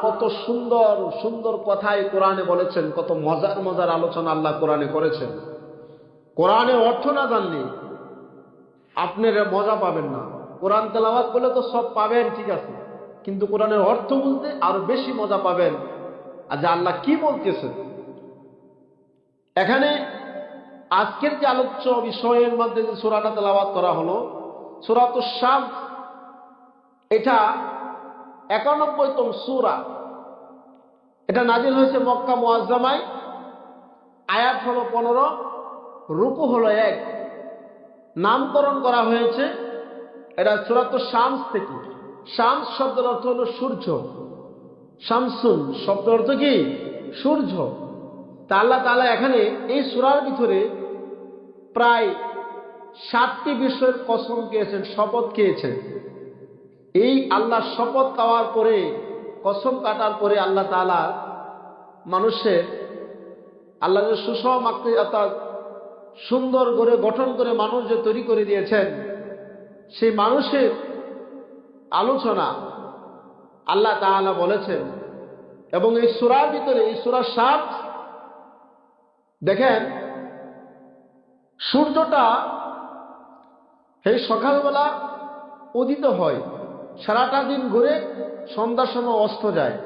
কত সুন্দর সুন্দর কথাই কোরআনে বলেছেন, কত মজার মজার আলোচনা আল্লাহ কোরআনে করেছেন। কোরআনের অর্থ না জানলে আপনারা মজা পাবেন না। কোরআন তেলাওয়াত করলে তো সব পাবেন, ঠিক আছে, কিন্তু কোরআনের অর্থ বুঝতে আরো বেশি মজা পাবেন। আর যে আল্লাহ কি বলতেছেন এখানে, আজকের যে আলোচ্য বিষয়ের মধ্যে যে সূরাটা তেলাওয়াত করা হলো, সূরাতুশ শামস, এটা 91তম সূরা। এটা নাজিল হয়েছে মক্কা মুআজ্জামায়। আয়াত হলো 15, রুকু হলো 1। নামকরণ করা হয়েছে এটা সূরাতুশ শামস থেকে। শামস শব্দের অর্থ হলো সূর্য। শামসুন শব্দের অর্থ কি? সূর্য। তা আল্লাহ তাআলা এখানে এই সূরার ভিতরে প্রায় 7টি বিষয়ের কসম খেয়েছেন, শপথ খেয়েছেন। এই আল্লাহ শপথ খাওয়ার পরে, কসম কাটার পরে আল্লাহ তাআলা মানুষের, আল্লাহ যে সুষম অর্থাৎ সুন্দর করে গঠন করে মানুষ যে তৈরি করে দিয়েছেন, সেই মানুষের আলোচনা আল্লাহ তাআলা বলেছেন। এবং এই সূরার ভিতরে, এই সূরা শামস, দেখেন সূর্যটা এই সকালবেলা উদিত হয়, সারাটা দিন ঘুরে সন্ধ্যার সময় অস্ত যায়,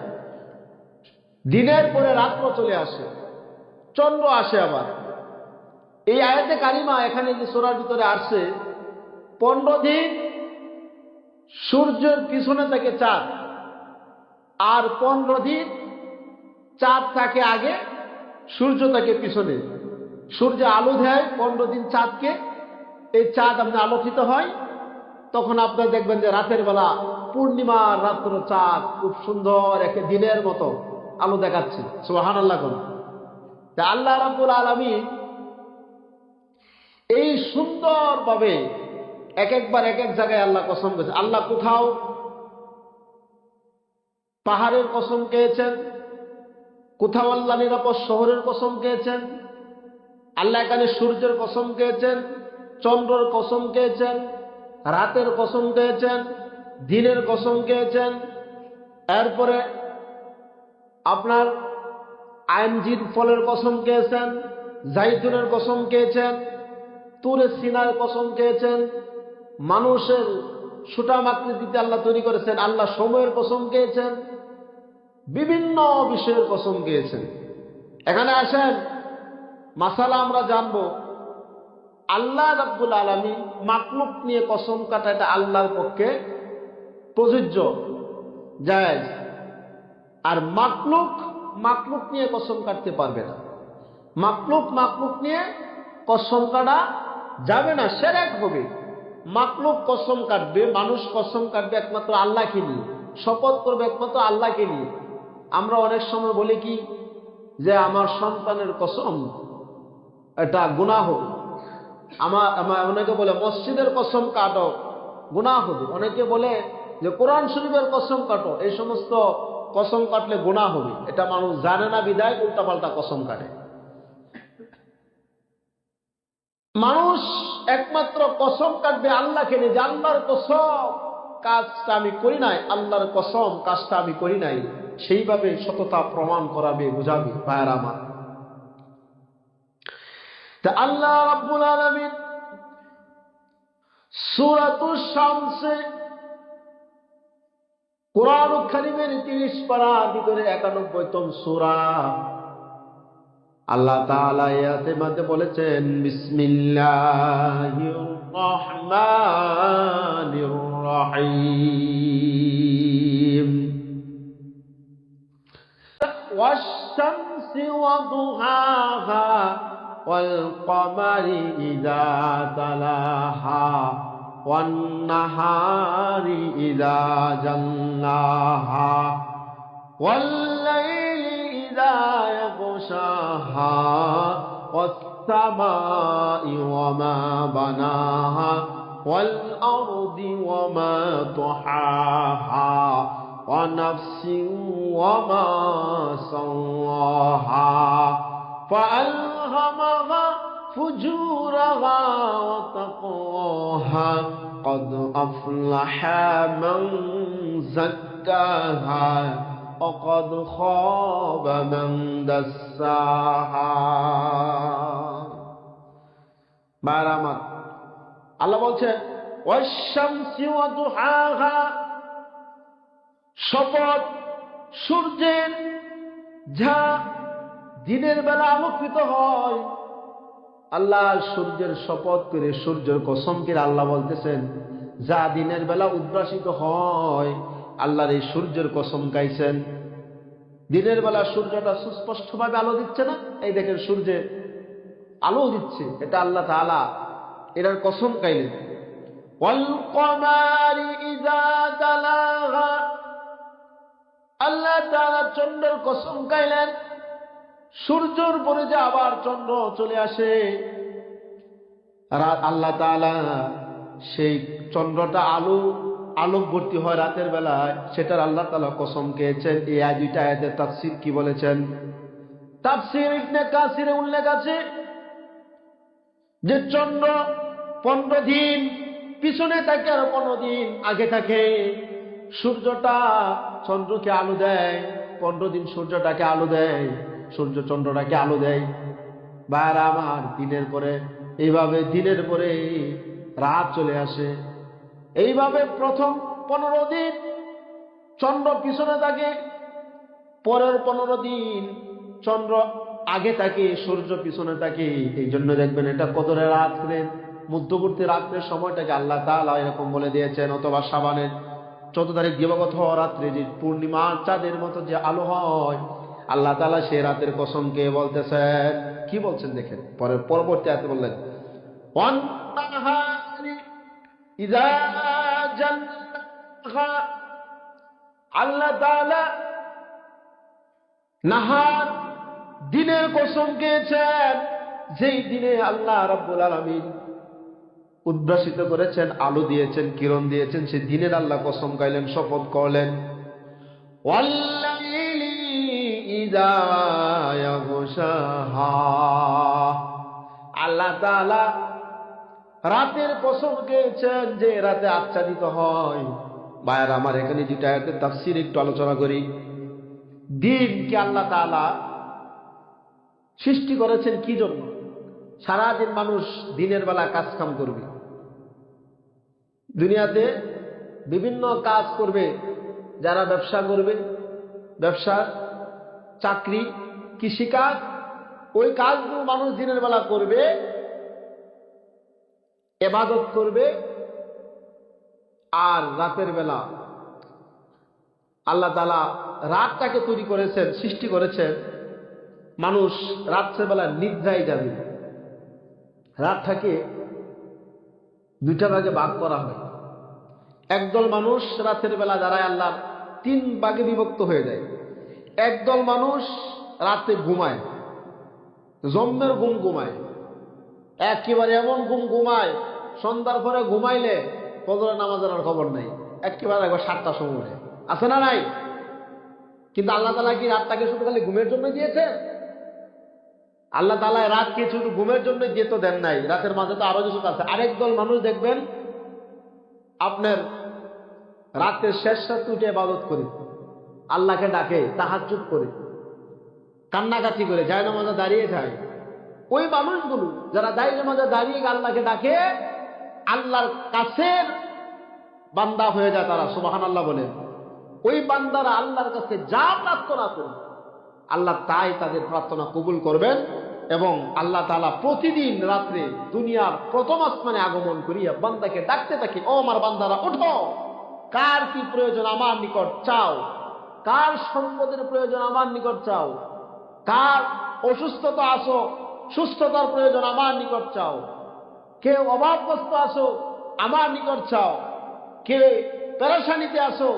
দিনের পরে রাত্র চলে আসে, চন্দ্র আসে আবার। এই আয়াতে কারিমা এখানে যে সূরার ভিতরে আসছে, 15 দিন সূর্যের পিছনে থাকে চাঁদ, আর 15 দিন চাঁদ থাকে আগে, সূর্য থাকে পিছনে। সূর্য আলো দেয় 15 দিন চাঁদকে, এই চাঁদ আপনার আলোকিত হয়, তখন আপনারা দেখবেন যে রাতের বেলা পূর্ণিমার রাত্র চাঁদ খুব সুন্দর একে দিনের মতো আলো দেখাচ্ছে। সুবহানাল্লাহ। তা আল্লাহ রাব্বুল আলামিন এই সুন্দরভাবে এক একবার এক এক জায়গায় আল্লাহ কসম করেছে। আল্লাহ কোথাও পাহাড়ের কসম খেয়েছেন, কোথাও আল্লাহ নিরাপদ শহরের কসম খেয়েছেন, আল্লাহ এখানে সূর্যের কসম খেয়েছেন, চন্দ্রের কসম খেয়েছেন, রাতের কসম খেয়েছেন, দিনের কসম খেয়েছেন। এরপরে আপনার আইনজির ফলের কসম খেয়েছেন, জাইতুনের কসম খেয়েছেন, তুরে সিনার কসম খেয়েছেন, মানুষের সুটাম আকৃতিতে আল্লাহ তৈরি করেছেন, আল্লাহ সময়ের কসম খেয়েছেন, বিভিন্ন বিষয়ের কসম খেয়েছেন। এখানে আসেন, মাসালা আমরা জানবো, আল্লাহ রাব্বুল আলামিন মাখলুক নিয়ে কসম কাটা এটা আল্লাহর পক্ষে প্রযোজ্য, জায়েজ। আর মাখলুক নিয়ে কসম কাটতে পারবে না। মাখলুক নিয়ে কসম কাটা যাবে না, শিরক হবে। মাখলুক কসম কাটবে, মানুষ কসম কাটবে একমাত্র আল্লাহকে নিয়ে, শপথ করবে একমাত্র আল্লাহকে নিয়ে। আমরা অনেক সময় বলি কি যে আমার সন্তানের কসম, এটা গুনাহ হবে। অনেকে বলে মসজিদের কসম কাটো, গুনাহ হবে। অনেকে বলে যে কোরআন শরীফের কসম কাটো, এই সমস্ত কসম কাটলে গুনাহ হবে। এটা মানুষ জানে না বিধায় উল্টাপাল্টা কসম কাটে। মানুষ একমাত্র কসম কাটবে আল্লাহকে নিয়ে, যে আল্লাহর কসম কাজটা আমি করি নাই, আল্লাহর কসম কাজটা আমি করি নাই, সেইভাবে সততা প্রমাণ করাবে, বুঝাবে। ভাইয়েরা আমার, তা আল্লাহ রাব্বুল আলামিন সূরাতুশ শামসে, কোরআন কারীমের 30 পারার ভিতরে 91তম সূরা, আল্লাহ তাআলা আয়াতের মধ্যে বলেছেন বিসমিল্লাহির রহমানির রহিম, ওয়াশ-শামসি ওয়া দুহাহা ওয়াল কমারি ইযা তালাহা ওয়ান নাহারি ইযা জাল্লাহা ওয়াল লাইলি ইযা ইয়াগশাহা ওয়াস সামাই ওয়া মা বানাহা ওয়াল আরদি ওয়া মা তুহাহা ওয়া নাফসিন ওয়া মা সাওয়াহা فألهمها فجورها وتقواها قد أفلح من زكاها وقد خاب من دساها। ভাইরা আমার, আল্লাহ বলছেন ওয়াশ-শামসি ওয়া দুহাহা, শপথ সূর্যের যা দিনের বেলা আলোকিত হয়। আল্লাহ সূর্যের শপথ করে, সূর্যের কসম করে আল্লাহ বলতেছেন যা দিনের বেলা উদ্ভাসিত হয়, আল্লাহর এই সূর্যের কসম গাইছেন। দিনের বেলা সূর্যটা সুস্পষ্টভাবে আলো দিচ্ছে না, এই দেখেন সূর্যে আলো দিচ্ছে, এটা আল্লাহ তাআলা এটার কসম গাইলেন। ওয়াল কমারি ইযা তালাহা, আল্লাহ তাআলা চন্দ্রের কসম গাইলেন, সূর্যের পরে যে আবার চন্দ্র চলে আসে, রাত আল্লাহ তাআলা সেই চন্দ্রটা আলোক ভর্তি হয় রাতের বেলায়, সেটার আল্লাহ তাআলা কসম খেয়েছেন। এই দুইটা আয়াতের তাফসীর কি বলেছেন? তাফসীর ইবনে কাসিরে উল্লেখ আছে যে চন্দ্র 15 দিন পিছনে থাকে আর 15 দিন আগে থাকে। সূর্যটা চন্দ্রকে আলো দেয়, 15 দিন সূর্যটাকে আলো দেয়, সূর্য চন্দ্রটাকে আলো দেয়। ভাইরা আমার, দিনের পরে এইভাবে দিনের পরে রাত চলে আসে। এইভাবে প্রথম 15 দিন চন্দ্র পিছনে থাকে, পরের 15 দিন চন্দ্র আগে থাকে, সূর্য পিছনে থাকে। এই জন্য দেখবেন এটা কদরের রাত্রের মধ্যবর্তী রাত্রের সময়টাকে আল্লাহ তাআলা এরকম বলে দিয়েছেন। অথবা শাবানের 14 তারিখ দিবাগত হওয়া রাত্রে যে পূর্ণিমার চাঁদের মতো যে আলো হয়, আল্লাহ তাআলা সেই রাতের কসমকে বলতেছেন। কি বলছেন দেখেন, পরবর্তী আয়াতে বললেন ওয়ান নাহারি ইযা জাল্লাহা, আল্লাহ তাআলা নাহার দিনের কসম খেয়েছেন, যেই দিনে আল্লাহ রাব্বুল আলামিন উদ্ভাসিত করেছেন, আলো দিয়েছেন, কিরণ দিয়েছেন, সেই দিনের আল্লাহ কসম গাইলেন, শপথ করলেন। ওয়াল্লাইলি ইযা ইয়াগশাহা, আল্লাহ তাআলা রাতের কসম খেয়েছেন যে রাতে আচ্ছাদিত হয়। ভাইরা আমার, এখানে যেটা আয়াতের তাফসীর একটু আলোচনা করি। দিনকে আল্লাহ তাআলা সৃষ্টি করেছেন কি জন্য? সারাদিন মানুষ দিনের বেলা কাজ কাম করবে, দুনিয়াতে বিভিন্ন কাজ করবে। যারা ব্যবসা করবে, ব্যবসা, চাকরি, কৃষিকাজ, ওই কাজগুলো মানুষ দিনের বেলা করবে, ইবাদত করবে। আর রাতের বেলা আল্লাহ তাআলা রাতটাকে তৈরি করেছেন, সৃষ্টি করেছেন, মানুষ রাতের বেলা নিদ্রায় যাবে। রাতটাকে দুইটা ভাগে ভাগ করা হয়। একদল মানুষ রাতের বেলা দাঁড়ায় আল্লাহর 3 ভাগে বিভক্ত হয়ে যায়। একদল মানুষ রাতে ঘুমায়, জম্মের ঘুম ঘুমায়, একেবারে এমন ঘুম ঘুমায়, সন্ধ্যার পরে ঘুমাইলে ফজরের নামাজের আর খবর নাই, একেবারে একবার 7টার সময় আছে না নাই? কিন্তু আল্লাহ তাআলা কি রাতটাকে শুধু খালি ঘুমের জন্য দিয়েছে? আল্লাহ তাআলা রাতকে শুধু ঘুমের জন্য যেতে দেন নাই, রাতের মাঝে তো আরো কিছু আছে। আরেক দল মানুষ দেখবেন আপনার রাতের শেষ রাতে উঠে ইবাদত করে, আল্লাহকে ডাকে, তাহাজ্জুদ করে, কান্নাকাটি করে, জায়নামাজে দাঁড়িয়ে যায়। ওই মানুষগুলো যারা জায়নামাজে দাঁড়িয়ে আল্লাহকে ডাকে, আল্লাহর কাছের বান্দা হয়ে যায় তারা, সুবহানাল্লাহ বলেন। ওই বান্দারা আল্লাহর কাছে যা প্রার্থনা করে আল্লাহ তাই তাদের প্রার্থনা কবুল করবেন। এবং আল্লাহ তাআলা প্রতিদিন রাত্রে দুনিয়ার প্রথম আসমানে আগমন করিয়া বান্দাকে ডাকতে থাকে, ও আমার বান্দারা ওঠো, কার কি প্রয়োজন আমার নিকট চাও, কার সম্পদের প্রয়োজন আমার নিকট চাও, কার অসুস্থতা আসো, সুস্থতার প্রয়োজন আমার নিকট চাও, কে অভাবগ্রস্ত আসো আমার নিকট চাও, কে পেরেশানিতে আসো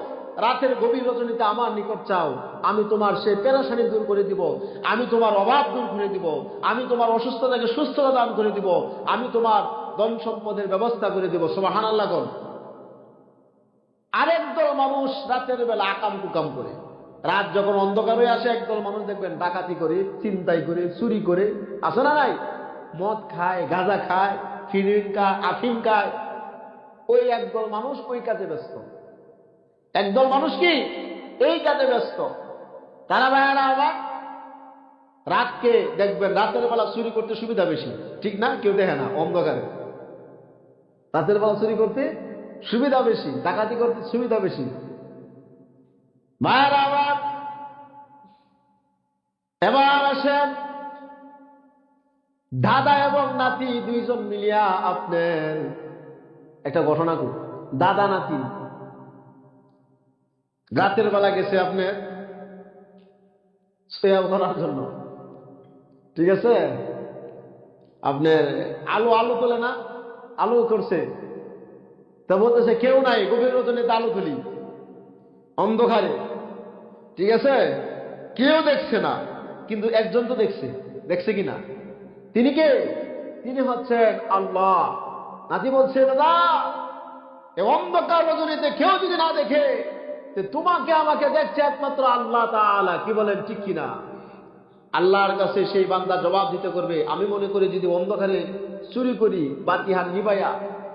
রাতের গভীর রজনীতে আমার নিকট চাও, আমি তোমার সেই পেরেশানি দূর করে দিব, আমি তোমার অভাব দূর করে দিব, আমি তোমার অসুস্থতাকে সুস্থতা দান করে দিব, আমি তোমার ধন সম্পদের ব্যবস্থা করে দিব। সুবহানাল্লাহ। আরেক দল মানুষ রাতের বেলা আকাম কুকাম করে, রাত যখন অন্ধকার হয়ে আসে একদল মানুষ দেখবেন ডাকাতি করে, ছিনতাই করে, চুরি করে, আছে না নাই? মদ খায়, গাঁজা খায়, ফিরিন খায়, আফিম খায়। ওই একদল মানুষ ওই কাজে ব্যস্ত, একদল মানুষ কি এই কাজে ব্যস্ত। তারা ভাইয়েরা আবার রাতকে দেখবেন, রাতের বেলা চুরি করতে সুবিধা বেশি, ঠিক না? কেউ দেখে না অন্ধকারে। রাতের বেলা চুরি করতে সুবিধা বেশি, ডাকাতি করতে সুবিধা বেশি। ভাইয়েরা আবার এবার আসেন, দাদা এবং নাতি দুইজন মিলিয়া আপনার একটা ঘটনা করি। দাদা নাতি রাতের বেলা গেছে আপনার সোয়াব করার জন্য, ঠিক আছে? আপনার আলু তোলে না, আলু করছে, তা বলতেছে কেউ নাই, গভীর রজনীতে আলু তুলি অন্ধকারে, ঠিক আছে? কেউ দেখছে না, কিন্তু একজন তো দেখছে। দেখছে কিনা? তিনি কে? তিনি হচ্ছেন আল্লাহ। নাতি বলছে, দাদা এই অন্ধকার রজনীতে কেউ যদি না দেখে, তোমাকে আমাকে দেখছে একমাত্র আল্লাহ তাআলা। কি বলেন, ঠিক কিনা? আল্লাহর কাছে সেই বান্দা জবাব দিতে করবে। আমি মনে করি যদি অন্ধকারে চুরি করি, বাতি হাত নিবাইয়া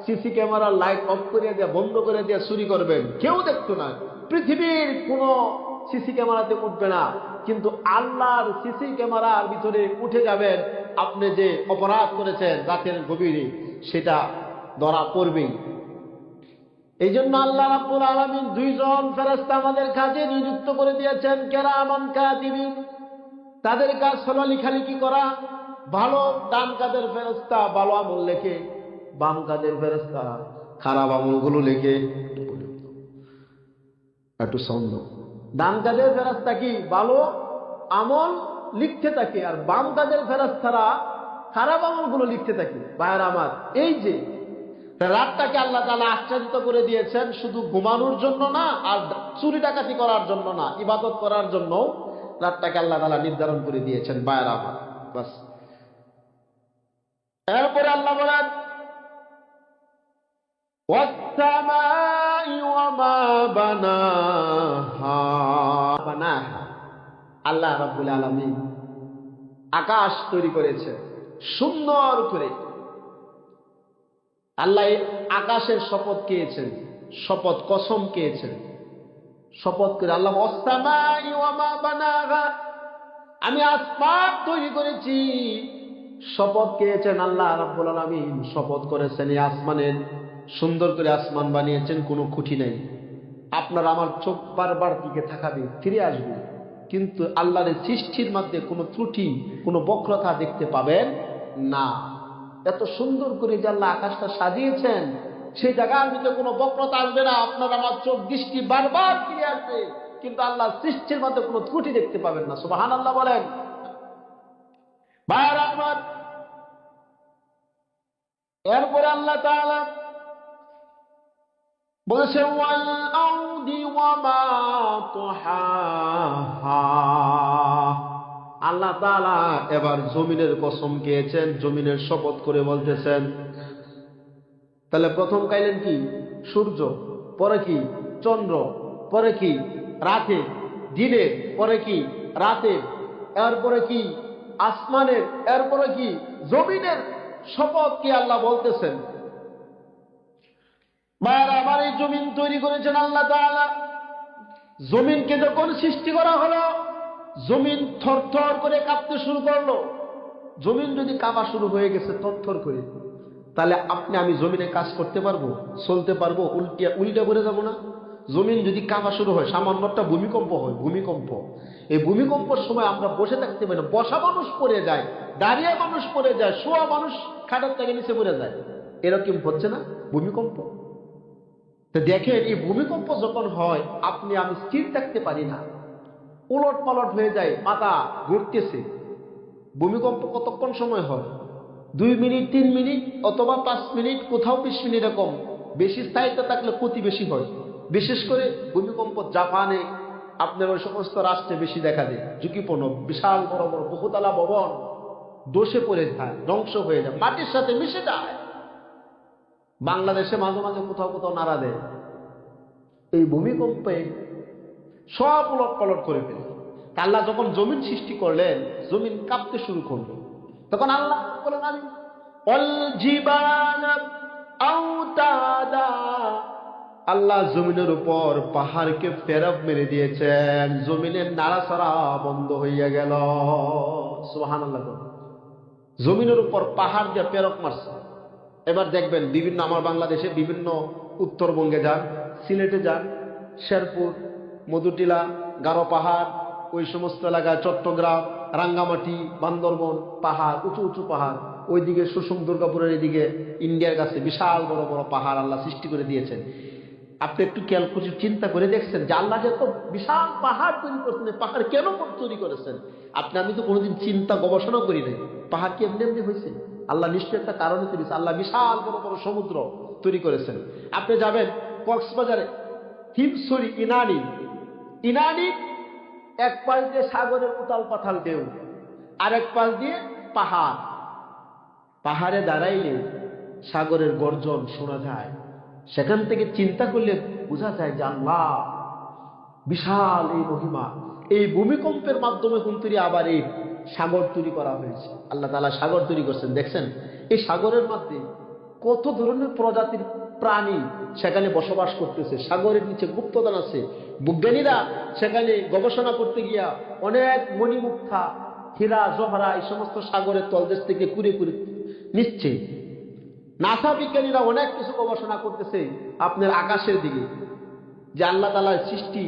সিসি ক্যামেরার লাইট অফ করে দিয়ে বন্ধ করে দিয়ে চুরি করবেন, কেউ দেখতো না, পৃথিবীর কোন সিসি ক্যামেরাতে উঠবে না, কিন্তু আল্লাহর সিসি ক্যামেরার ভিতরে উঠে যাবেন। আপনি যে অপরাধ করেছেন রাতের গভীরে, সেটা ধরা পড়বেই। এই জন্য আল্লাহ রাব্বুল আলামিন দুইজন ফেরেশতা আমাদের কাজে নিযুক্ত করে দিয়েছেন, কিরামান কাতিবিন। তাদের কাজ হলো লেখালেখি করা। ভালো ডান কাদের ফেরেশতা ভালো আমল লেখে, বাম কাদের ফেরেশতা খারাপ আমলগুলো লেখে। একটু সাউন্ড। ডান কাদের ফেরেশতা কি ভালো আমল লিখতে থাকে, আর বাম কাদের ফেরেশতারা খারাপ আমলগুলো লিখতে থাকে। ভাইয়েরা আমার, এই যে রাতটাকে আল্লাহ তাআলা আচ্ছাদিত করে দিয়েছেন শুধু ঘুমানোর জন্য না, আর চুরি ডাকাতি করার জন্য না, ইবাদত করার জন্য রাতটাকে আল্লাহ তাআলা নির্ধারণ করে দিয়েছেন। ভাইয়েরা আমার, বাস। এরপরে আল্লাহ বলেন, ওয়াস-সামাই ওয়া মা বানাহা। আল্লাহ রাব্বুল আলামিন আকাশ তৈরি করেছে সুন্দর করে। আল্লাহ আকাশের শপথ খেয়েছেন, শপথ কসম খেয়েছেন, শপথ করে আল্লাহ, ওয়াস-সামাই ওয়া মা বানাহা, আমি আসমান তৈরি করেছি। শপথ খেয়েছেন আল্লাহ রাব্বুল আলামিন, শপথ করেছেন এই আসমানের, সুন্দর করে আসমান বানিয়েছেন, কোনো খুঁটি নেই। আপনার আমার চোখ বারবার দিকে তাকাবে, ফিরে আসবে, কিন্তু আল্লাহর সৃষ্টির মধ্যে কোনো ত্রুটি, কোনো বক্রতা দেখতে পাবেন না। এত সুন্দর করে যে আল্লাহ আকাশটা সাজিয়েছেন, সেই জায়গার ভিতরে কোনো বক্রতা আসবে না। আপনার আমার চোখ দৃষ্টি বারবার ফিরে আসবে, কিন্তু আল্লাহ সৃষ্টির মধ্যে কোনো ত্রুটি দেখতে পাবেন না। সুবহানাল্লাহ বলেন। ভাইয়েরা আমার, এরপরে আল্লাহ তাআলা বলেছেন, ওয়াল আরদি ওয়া মা তুহাহা। আল্লাহ তাআলা এবার জমিনের কসম খেয়েছেন, জমিনের শপথ করে বলতেছেন। তাহলে প্রথম গাইলেন কি? সূর্য, পরে কি? চন্দ্র, পরে কি? রাতে, দিনের, পরে কি? রাতে, এরপরে কি? আসমানের, এরপরে কি? জমিনের শপথ কি আল্লাহ বলতেছেন। মায়েরা আমার, এই জমিন তৈরি করেছেন আল্লাহ তাআলা। জমিনকে যখন সৃষ্টি করা হলো, জমিন থরথর করে কাঁপতে শুরু করলো। জমিন যদি কাঁপা শুরু হয়ে গেছে থরথর করে, তাহলে আপনি আমি জমিনে কাজ করতে পারবো, চলতে পারবো? উল্টে পড়ে যাবো না? জমিন যদি কাঁপা শুরু হয়, সামান্য একটা ভূমিকম্প হয়, ভূমিকম্প, এই ভূমিকম্পের সময় আমরা বসে থাকতে পারি না, বসা মানুষ পড়ে যায়, দাঁড়িয়ে মানুষ পড়ে যায়, শোয়া মানুষ খাটের থেকে নিচে পড়ে যায়। এরকম হচ্ছে না ভূমিকম্প? তো দেখেন, এই ভূমিকম্প যখন হয়, আপনি আমি স্থির থাকতে পারি না, উলট পালট হয়ে যায়, মাথা ঘুরতেছে। ভূমিকম্প কতক্ষণ সময় হয়? 2 মিনিট, 3 মিনিট, অথবা 5 মিনিট, কোথাও 20 মিনিট। এরকম বেশি স্থায়িত্ব থাকলে ক্ষতি বেশি হয়। বিশেষ করে ভূমিকম্প জাপানে, আপনার ওই সমস্ত রাষ্ট্রে বেশি দেখা যায়। ঝুঁকিপূর্ণ, বিশাল বড় বড় বহুতলা ভবন ধসে পড়ে যায়, ধ্বংস হয়ে যায়, মাটির সাথে মিশে যায়। বাংলাদেশে মাঝে মাঝে কোথাও কোথাও নাড়া দেয়। এই ভূমিকম্পে সব উলট পালট করে ফেলে। আল্লাহ যখন জমিন সৃষ্টি করলেন, জমিন কাঁপতে শুরু করলো, তখন আল্লাহ বলেন, আমি অল জিবালা আওতাদা, আল্লাহ জমিনের উপর পাহাড়কে ফেরত মেরে দিয়েছেন, জমিনের নাড়াচাড়া বন্ধ হইয়া গেল। সুবহানাল্লাহ। জমিনের উপর পাহাড় দিয়ে ফেরত মারছে। এবার দেখবেন বিভিন্ন, আমার বাংলাদেশে বিভিন্ন, উত্তরবঙ্গে যান, সিলেটে যান, শেরপুর, মধুটিলা, গারো পাহাড়, ওই সমস্ত এলাকায়, চট্টগ্রাম, রাঙ্গামাটি, বান্দরবন, পাহাড়, উঁচু উঁচু পাহাড়, ওইদিকে সুষুম, দুর্গাপুরের এদিকে ইন্ডিয়ার কাছে বিশাল বড় বড় পাহাড় আল্লাহ সৃষ্টি করে দিয়েছেন। আপনি একটু ক্যালকুলেট চিন্তা করে দেখছেন যে আল্লাহ যে এত বিশাল পাহাড় তৈরি করছেন, পাহাড় কেন তৈরি করেছেন? আমি তো কোনোদিন চিন্তা গবেষণা করি নাই, পাহাড় কি এমনি এমনি হয়েছে? আল্লাহ নিশ্চয়ই একটা কারণে তৈরি করেছে। আল্লাহ বিশাল বড় বড় সমুদ্র তৈরি করেছেন। আপনি যাবেন কক্সবাজারে, হিমছড়ি, ইনানি, ইনানি এক পাশ দিয়ে সাগরের উতাল পাতাল ঢেউ, আরেক পাশ দিয়ে পাহাড়। পাহাড়ে দাঁড়াইলে সাগরের গর্জন শোনা যায়। সেখান থেকে চিন্তা করলে বোঝা যায় যে আল্লাহ বিশাল এই মহিমা। এই ভূমিকম্পের মাধ্যমে কিন্তু আবার এই সাগর তৈরি করা হয়েছে। আল্লাহ তাআলা সাগর তৈরি করছেন। দেখছেন এই সাগরের মধ্যে কত ধরনের প্রজাতির প্রাণী সেখানে বসবাস করতেছে। সাগরের নিচে গুপ্তধন আছে। বিজ্ঞানীরা সেখানে গবেষণা করতে গিয়া অনেক মণিমুক্তা, হীরা, জহরা এই সমস্ত সাগরের তলদেশ থেকে কুড়ে কুড়ে নিচ্ছে। নাসা বিজ্ঞানীরা অনেক কিছু গবেষণা করতেছে আপনার আকাশের দিকে, যে আল্লাহ তাআলার সৃষ্টি,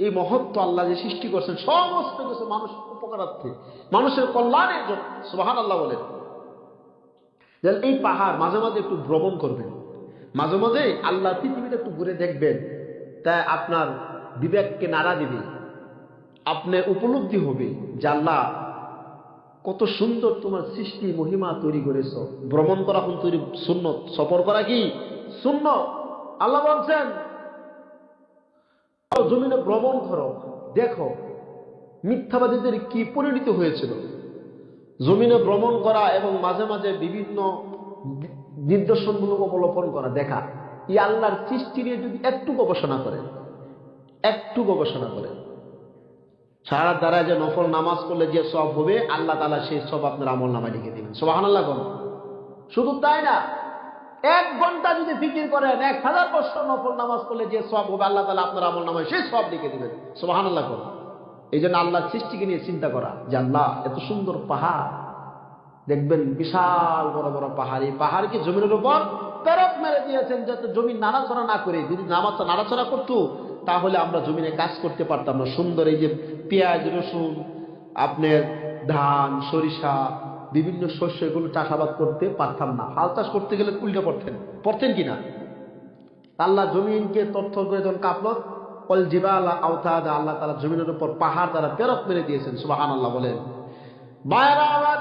এই মহত্ব, আল্লাহ যে সৃষ্টি করছেন সমস্ত কিছু মানুষের উপকারার্থে, মানুষের কল্যাণের জন্য। সুবহানাল্লাহ বলেন। এই পাহাড় মাঝে মাঝে একটু ভ্রমণ করবেন, মাঝে মাঝে আল্লাহ পৃথিবীটা একটু ঘুরে দেখবেন, তাই আপনার বিবেককে নাড়া দিবে, আপনি উপলব্ধি হবে যে আল্লাহ কত সুন্দর তোমার সৃষ্টি, মহিমা তৈরি করেছ। ভ্রমণ করা কোন তৈরি সুন্নত, সফর করা কি সুন্নত। আল্লাহ বলছেন জমিনে ভ্রমণ করো, দেখো মিথ্যাবাদীদের কি পরিণত হয়েছিল। জমিনে ভ্রমণ করা এবং মাঝে মাঝে বিভিন্ন নিদর্শনমূলক অবলোকন করা, দেখা এই আল্লাহর সৃষ্টি নিয়ে যদি একটু গবেষণা করেন, একটু গবেষণা করেন, সারা দ্বারা যে নফল নামাজ পড়লে যে সব হবে, আল্লাহ তাআলা সেই সব আপনার আমল নামায় লিখে দিবেন। সুবহানাল্লাহ। শুধু তাই না, 1 ঘন্টা যদি ফিকির করেন, 1000 বছর নফল নামাজ পড়লে যে সব হবে, আল্লাহ তাআলা আপনার আমল নামায় সেই সব লিখে দিবেন। সুবহানাল্লাহ। এই জন্য আল্লাহর সৃষ্টিকে নিয়ে চিন্তা করা যে আল্লাহ এত সুন্দর পাহাড়, দেখবেন বিশাল বড় বড় পাহাড়, এই পাহাড়কে জমিনের উপর ফেরত মেরে দিয়েছেন যাতে জমি নাড়াচড়া না করে। যদি নামাজটা নাড়াচড়া করতো তাহলে আমরা জমিনে কাজ করতে পারতাম না। সুন্দর এই যে পেঁয়াজ, রসুন, আপনার ধান, সরিষা, বিভিন্ন শস্য, এগুলো চাষাবাদ করতে পারতাম না। হাল চাষ করতে গেলে উল্টে পড়তেন কিনা? আল্লাহ জমিনকে তথ্য করে যখন কাঁপল, অল জিবালা আওতাদা, আল্লাহ তাআলা জমিনের উপর পাহাড় দ্বারা ফেরত মেরে দিয়েছেন। সুবহানাল্লাহ বলেন। মায়েরা আমার,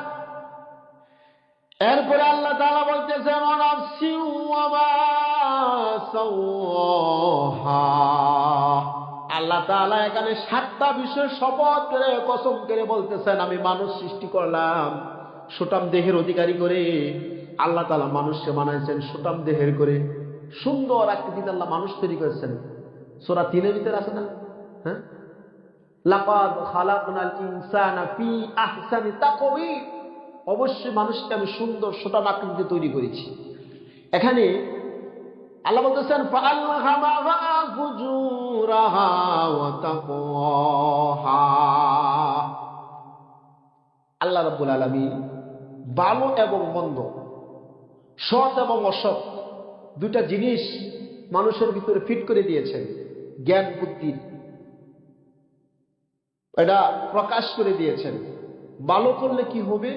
এরপরে আল্লাহ তাআলা বলতেছেন ওয়ানাফসি ওয়া মা সাওয়াহা। আল্লাহ তাআলা এখানে 7টা বিষয় শপথ করে, কসম করে বলতেছেন, আমি মানুষ সৃষ্টি করলাম সুঠাম দেহের অধিকারী করে। আল্লাহ তাআলা মানুষকে বানাইছেন সুঠাম দেহের করে, সুন্দর আকৃতিতে আল্লাহ মানুষ তৈরি করেছেন। সূরা 3-এর ভিতরে আছে না? হ্যাঁ, লাকাদ খালাকনাল ইনসানা ফি আহসানি তাকওয়িম, অবশ্যই মানুষকে আমি সুন্দর সুঠাম আকৃতিতে তৈরি করেছি। এখানে আল্লাহ বলতেছেন ফাআলহামাহা ফুজুরাহা ওয়া তাকওয়াহা। আল্লাহ রাব্বুল আলামিন ভালো এবং মন্দ, সৎ এবং অসৎ, 2টা জিনিস মানুষের ভিতরে ফিট করে দিয়েছেন। জ্ঞান বুদ্ধির এটা প্রকাশ করে দিয়েছেন। ভালো করলে কি হবে,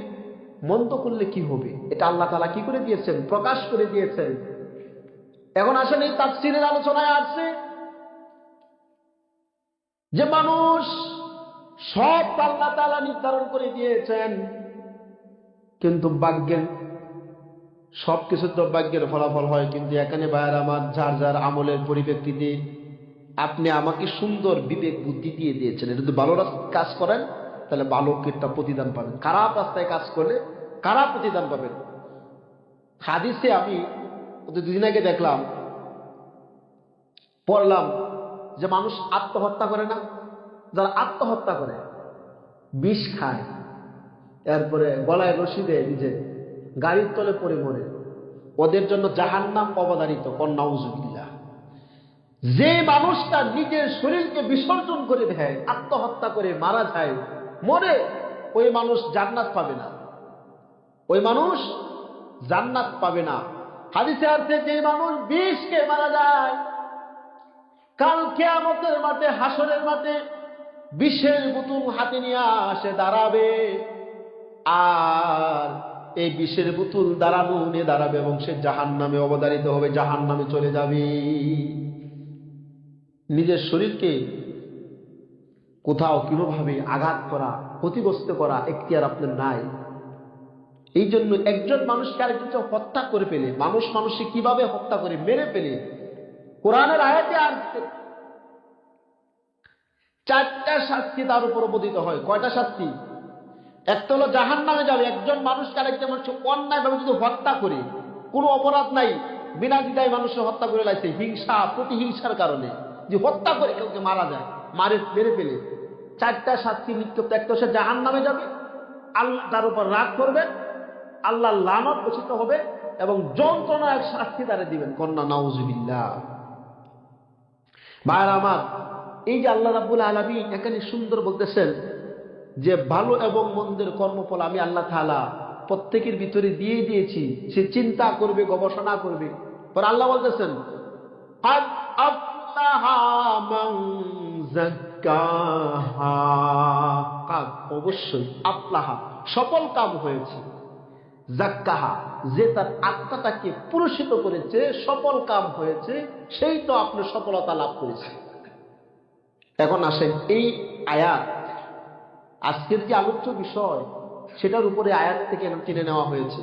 মন্দ করলে কি হবে, এটা আল্লাহ তাআলা কি করে দিয়েছেন, প্রকাশ করে দিয়েছেন। এখন আসেন এই তাফসীরের আলোচনায় আসছে যে মানুষ সব আল্লাহ তাআলা নির্ধারণ করে দিয়েছেন, কিন্তু ভাগ্যের সবকিছু তো ভাগ্যের ফলাফল হয়। কিন্তু এখানে ভাইয়ের আমার, যার যার আমলের পরিপ্রেক্ষিতে আপনি আমাকে সুন্দর বিবেক বুদ্ধি দিয়ে দিয়েছেন। এটা যদি ভালো কাজ করেন তাহলে ভালো একটা প্রতিদান পাবেন, খারাপ রাস্তায় কাজ করলে খারাপ প্রতিদান পাবেন। হাদিসে আমি 2 দিন আগে দেখলাম, পড়লাম যে মানুষ আত্মহত্যা করে না, যারা আত্মহত্যা করে, বিষ খায়, এরপরে গলায় রশি দেয়, নিজে গাড়ির তলে পড়ে মরে, ওদের জন্য জাহান্নাম অবধারিত। নাউজুবিল্লাহ। যে মানুষটা নিজের শরীরকে বিসর্জন করে দেয়, আত্মহত্যা করে মারা যায়, মরে, ওই মানুষ জান্নাত পাবে না, ওই মানুষ জান্নাত পাবে না। হাদিসে আছে যে মানুষ বিষ খেয়ে মারা যায়, কাল কিয়ামতের মাঠে, হাসরের মাঠে বিষের বোতল হাতে নিয়ে আসে দাঁড়াবে, আর এই বিষের বোতল দাঁড়ানো নিয়ে দাঁড়াবে এবং সে জাহান্নামে অবধারিত হবে, জাহান্নামে চলে যাবে। নিজের শরীরকে কোথাও কোনোভাবে আঘাত করা, ক্ষতিগ্রস্ত করা এখতিয়ার আপনার নাই। এই জন্য একজন মানুষকে আরেকজন হত্যা করে ফেলে, মানুষ মানুষকে কিভাবে হত্যা করে মেরে ফেলে, কোরআনের আয়াতে আসছে 4টা শাস্তি তার উপর অবতীত হয়। কয়টা শাস্তি? একটা হলো জাহান্নামে যাবে একজন মানুষকে আরেকজন মানুষ অন্যায়ভাবে যদি হত্যা করে, কোনো অপরাধ নাই, বিনা দ্বিধায় মানুষের হত্যা করে লাইছে, হিংসা, প্রতিহিংসার কারণে যে হত্যা করে কাউকে মারা যায়, মেরে ফেলে, 4টা শাস্তি নিক্ষিপ্ত। একটা সে জাহান্নামে যাবে, আল্লাহ তার উপর রাগ করবেন, আল্লাহ লানত ঘোষিত হবে এবং যন্ত্রণার শাস্তি তারা দিবেন। কন্যা নাউজুবিল্লাহ। ভাইরা আমার, এই যে আল্লাহ রাব্বুল আলামিন এখানে সুন্দর বলতেছেন যে ভালো এবং মন্দের কর্মফল আমি আল্লাহ তাআলা প্রত্যেকের ভিতরে দিয়ে দিয়েছি, সে চিন্তা করবে, গবেষণা করবে। পর আল্লাহ বলতেছেন কাদ আফলাহা মান যাক্কাহা, কাদ অবশ্যই, আফলাহা সফল কাম হয়েছে, যাক্কাহা যে তার আত্মাটাকে পুরস্কৃত করেছে, সফল কাম হয়েছে, সেই তো আপনি সফলতা লাভ করেছে। এখন আসেন এই আয়াত, আজকের যে আলোচ্য বিষয় সেটার উপরে আয়াত থেকে টেনে নেওয়া হয়েছে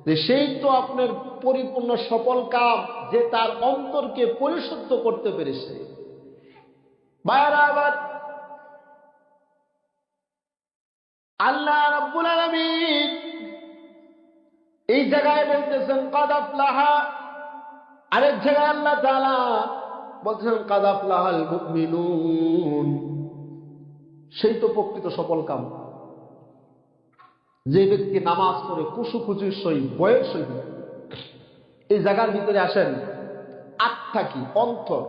যে সেই তো আপনার পরিপূর্ণ সফল কাম যে তার অন্তরকে পরিশুদ্ধ করতে পেরেছে। ভাইরা আবার, আল্লাহ রাব্বুল আলামিন এই জায়গায় বলতেছেন কাদ আফলাহা, আরেক জায়গায় আল্লাহ তাআলা বলতেছেন কাদ আফলাহাল মুমিনুন, সেই তো প্রকৃত সফল কাম। যে ব্যক্তি নামাজ পড়ে কুসুখুচুর সহিত, বয়ের সহিত, এই জায়গার ভিতরে আসেন আত্মা কি, অন্তর।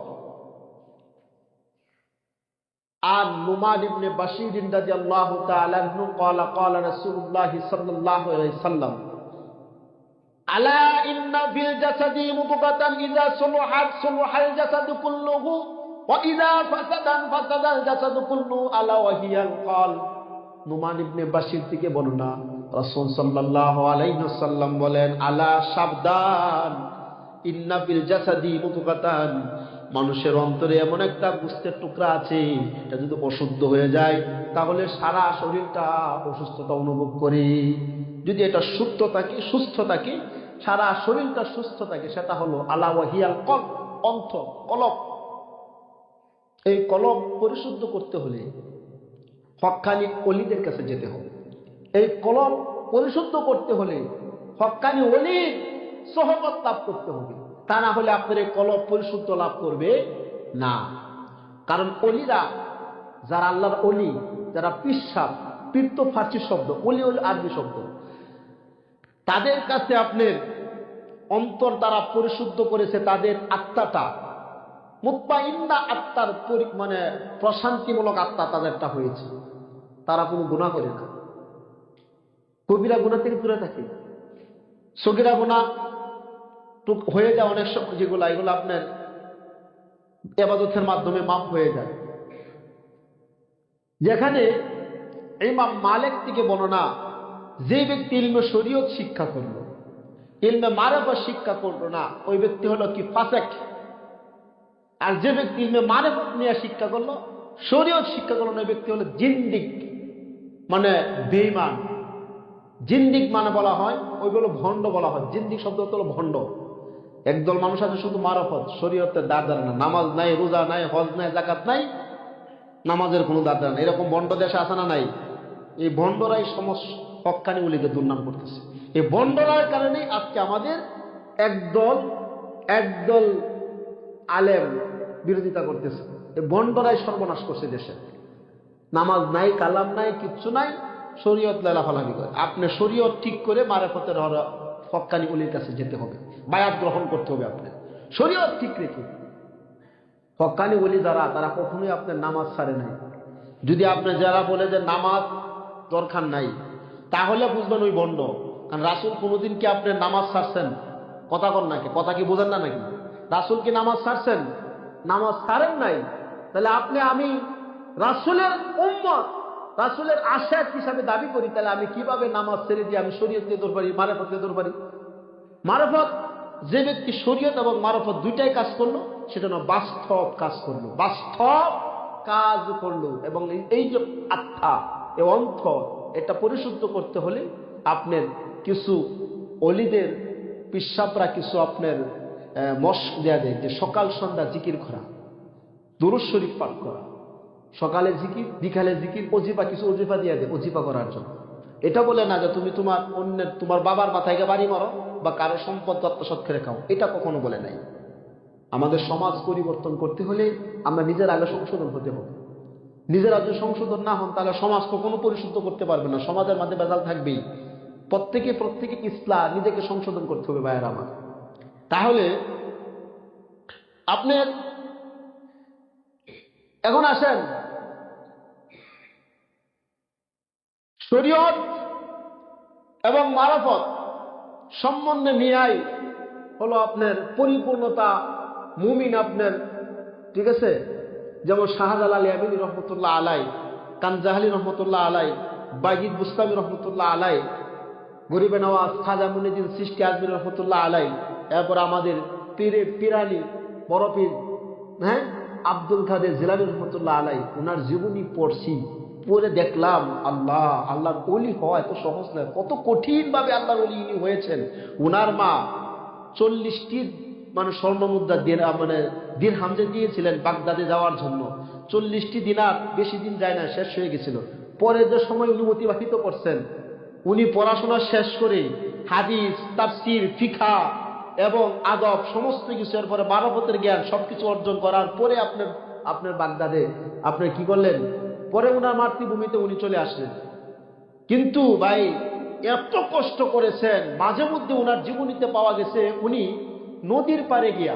আর নুমান ইবনে বাশীর রাদিয়াল্লাহু তাআলা আনহু ক্বালা ক্বালা রাসূলুল্লাহ সাল্লাল্লাহু আলাইহি সাল্লাম আলা ইন্না ফিল জাসাদি মুদগাতান ইযা সুলহাত সুলহাল জাসাদু কুল্লুহু ওয়া ইযা ফাসাদাল জাসাদু কুল্লুহু আলা ওয়া হিয়াল কল। নুমান ইবনে বাশীর থেকে বর্ণনা, রাসূল সাল্লাল্লাহু আলাইহি ওয়াসাল্লাম বলেন, আলা সাবধান, ইন্না ফিল জাসাদি মুদগাতান, মানুষের অন্তরে এমন একটা গোস্তের টুকরা আছে, এটা যদি অশুদ্ধ হয়ে যায় তাহলে সারা শরীরটা অসুস্থতা অনুভব করে। যদি এটা সুস্থ থাকে, সারা শরীরটা সুস্থ থাকে, সেটা হলো আলা ওয়াহিয়াল কলব, অন্তর, কলব। এই কলব পরিশুদ্ধ করতে হলে হক্কানি ওলিদের কাছে যেতে হবে। এই কলব পরিশুদ্ধ করতে হলে হক্কানি ওলির সহবত লাভ করতে হবে, তা না হলে আপনার এই কলব পরিশুদ্ধ লাভ করবে না। কারণ ওলিরা, যারা আল্লাহর ওলি, যারা পিসাব, পীর তো ফার্সি শব্দ, ওলি হল আরবি শব্দ, তাদের কাছে আপনার অন্তর তারা পরিশুদ্ধ করেছে, তাদের আত্মাটা মুতমাইন্না আত্মার মানে প্রশান্তিমূলক আত্মা তাদেরটা হয়েছে। তারা কোনো গুনাহ করে না, কবিরা গুনাহ থেকে দূরে থাকে, সগীরা গুনাহ হয়ে যায় অনেক সময়, যেগুলো এগুলো আপনার ইবাদতের মাধ্যমে মাফ হয়ে যায়। যেখানে ইমাম মালিক থেকে বর্ণনা, যে ব্যক্তি ইলমে শরীয়ত শিক্ষা করলো, ইলমে মারিফাত শিক্ষা করলো না, ওই ব্যক্তি হলো কি ফাসিক। আর যে ব্যক্তি ইলমে মারিফাত নিয়ে শিক্ষা করলো, শরীয়ত শিক্ষা করলো না, ওই ব্যক্তি হলো জিন্দিক, মানে বেঈমান। জিন্দিক মানে বলা হয়, ওইগুলো ভণ্ড বলা হয়। জিন্দিক শব্দ হলো ভণ্ড। একদল মানুষ আছে শুধু মারিফাত, শরীয়তের দাঁড় দাঁড়ায় না, নামাজ নাই, রোজা নাই, হজ নাই, যাকাত নাই, নামাজের কোনো দাঁড় দাঁড়ায় না, এরকম ভণ্ড দেশে আসে না নাই? এই ভণ্ডরাই সমস্ত হক্কানি ওলিকে দুর্নাম করতেছে। এই ভণ্ডরার কারণেই আজকে আমাদের একদল আলেম বিরোধিতা করতেছে। এই ভণ্ডরাই সর্বনাশ করছে দেশে। নামাজ নাই, কালাম নাই, কিচ্ছু নাই, শরীয়ত লাফালাফি করে। আপনি শরীয়ত ঠিক করে মারিফতের হক্কানি ওলির কাছে যেতে হবে, বায়াত গ্রহণ করতে হবে, আপনার শরীয়ত ঠিক রেখে। হক্কানি ওলি যারা, তারা কখনোই আপনার নামাজ ছাড়ে নাই। যদি আপনি যারা বলে যে নামাজ দরকার নাই, তাহলে বুঝবেন ওই বন্ড। কারণ রাসূল কোনোদিন কি আপনি নামাজ ছাড়ছেন? কথা কন নাকি? কথা কি বোঝেন না নাকি? রাসূল কি নামাজ ছাড়ছেন? নামাজ ছাড়েন নাই। তাহলে আপনি, আমি রাসূলের উম্মত, রাসূলের আশিক হিসাবে দাবি করি, তাহলে আমি কিভাবে নামাজ ছেড়ে দিয়ে আমি শরীয়ত নিয়ে দৌড় পারি, মারেফত নিয়ে দৌড় পারি? মারফত, যে ব্যক্তি শরীয়ত এবং মারফত দুইটাই কাজ করলো, সেটা না বাস্তব কাজ করলো, বাস্তব কাজ করলো। এবং এই যে আত্মা, এই অন্তর, এটা পরিশুদ্ধ করতে হলে আপনার কিছু অলিদের পিসাবরা কিছু আপনার মশক দেয়া দেয়, যে সকাল সন্ধ্যা জিকির করা, দুরূদ শরীফ পাঠ করা, সকালে জিকির, বিকালে জিকির, অজিফা, কিছু অজিফা দিয়ে দেয় অজিফা করার জন্য। এটা বলে না যে তুমি তোমার অন্যের, তোমার বাবার মাথায় বাড়ি মারো বা কারো সম্পদ আত্মসাৎ করে খাও, এটা কখনো বলে নাই। আমাদের সমাজ পরিবর্তন করতে হলে আমরা নিজের আগে সংশোধন হতে হবে। নিজেরা যদি সংশোধন না হন, তাহলে সমাজ কখনো পরিশুদ্ধ করতে পারবে না, সমাজের মধ্যে ভেজাল থাকবেই। প্রত্যেকে ইসলাম নিজেকে সংশোধন করতে হবে ভাইয়ের আমার। তাহলে আপনার এখন আসেন, শরীয়ত এবং মারফত সম্বন্ধে নিয়াই হলো আপনার পরিপূর্ণতা, মুমিন আপনার, ঠিক আছে? যেমন শাহজালাল ইয়ামিনী রহমতুল্লাহ আলাই, কানজাহালি রহমতুল্লাহ আলাই, বাইজিদ বুস্তামি রহমতুল্লাহ আলাই, গরিবে নওয়াজ খাজা মুইনুদ্দিন চিশতি আজমির রহমতুল্লাহ আলাই, এরপর আমাদের পীরে পিরানি বড় পীর, হ্যাঁ, আব্দুল কাদের জিলানী রহমতুল্লাহ আলাই, ওনার জীবনী পড়ছি, পড়ে দেখলাম আল্লাহর ওলি হওয়া এত সহজ নয়, কত কঠিন ভাবে আল্লাহর ওলি ইনি হয়েছেন। ওনার মা 40টি স্বর্ণ মুদ্রা দিরহাম যে দিয়েছিলেন বাগদাদে যাওয়ার জন্য, 40টি দিনার বেশি দিন যায় না, শেষ হয়ে গেছিল। পরে যে সময় উনি অতিবাহিত করছেন, উনি পড়াশোনা শেষ করে হাদিস, তাফসির, ফিকহ এবং আদব সমস্ত কিছু, এরপরে মারফতের জ্ঞান সবকিছু অর্জন করার পরে আপনার বাগদাদে আপনি কি করলেন, পরে উনার মাতৃভূমিতে উনি চলে আসলেন। কিন্তু ভাই এত কষ্ট করেছেন, মাঝে মধ্যে উনার জীবনীতে পাওয়া গেছে উনি নদীর পাড়ে গিয়া